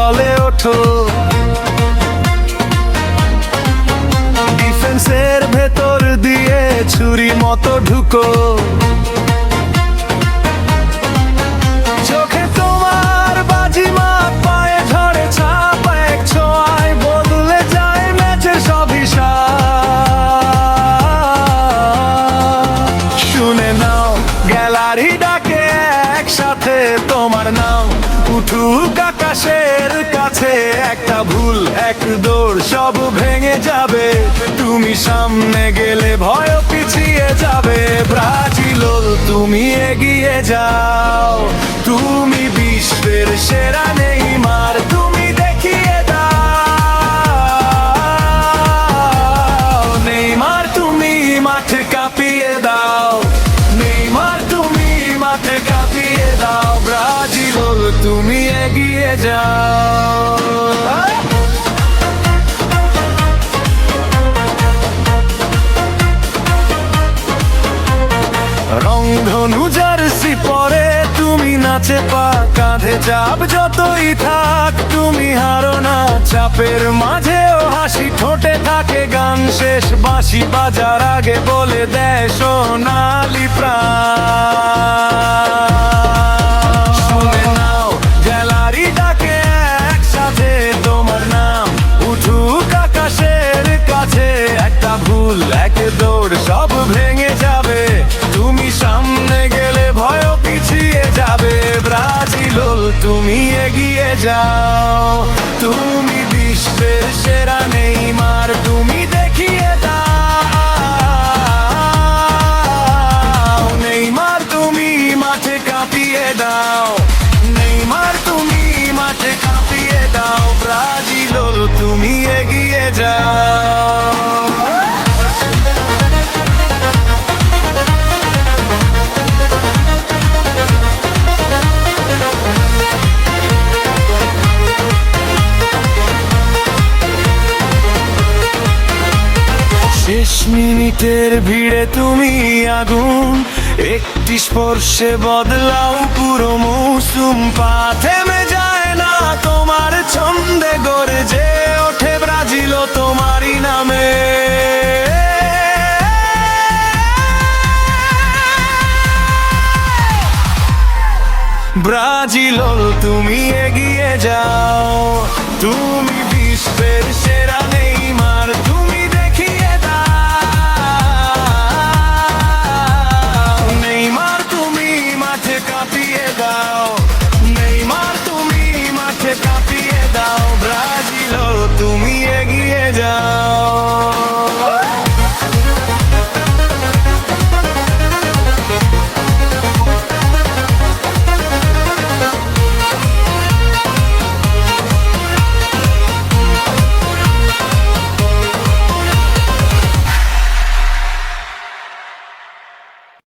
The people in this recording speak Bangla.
দলে ওঠো। ডিফেন্সের ভেতর দিয়ে ছুরি মতো ঢুকো। চোখে তোমার বাজিমাত, পায়ে ঝড়ে ছাপ, এক ছোঁয়ায় বদলে যায় ম্যাচের সব হিসাব। শুনে নাও গ্যালারি ডাকে একসাথে তোমার নাম, উঠুক আকাশের কাছে। একটা ভুল, এক দৌড়, সব ভেঙে যাবে। তুমি সামনে গেলে ভয় পিছিয়ে যাবে। ব্রাজিল তুমি এগিয়ে যাও, তুমি বিশ্বের সেরা নেইমার, তুমি দেখিয়ে দাও। নেইমার তুমি মাঠে কাঁপিয়ে দাও, নেইমার তুমি মাঠে কাঁপিয়ে দাও। ব্রাজিল তুমি এগিয়ে যাও। রংধনু জার্সি পরে তুমি নাচে পা, কাঁধে চাপ যতই থাক তুমি হারো না। চাপের মাঝেও হাসি, ঠোঁটে থাকে গান, শেষ বাঁশি বাজার আগে বলে দেয় সোনালি প্রাণ। শুনে নাও গ্যালারি ডাকে একসাথে তোমার নাম, উঠুক আকাশের কাছে। একটা ভুল, এক দৌড়, সব ভেঙে যাবে। তুমি সামনে গেলে ভয় পিছিয়ে যাবে। ব্রাজিল তুমি এগিয়ে যাও, তুমি বিশ্বের সেরা নেইমার, তুমি দেখিয়ে দাও। নেইমার তুমি মাঠে কাঁপিয়ে দাও, নেইমার তুমি মাঠে কাঁপিয়ে দাও। ব্রাজিল তুমি এগিয়ে যাও। শেষ মিনিটের ভিড়ে তুমি আগুন, একটি স্পর্শে বদলাও পুরো মৌসুম। পা থেমে যায় না তোমার ছন্দে, গর্জে ওঠে ব্রাজিল তোমারই নামে। ব্রাজিল তুমি এগিয়ে যাও, তুমি বিশ্বের সেরা নেই।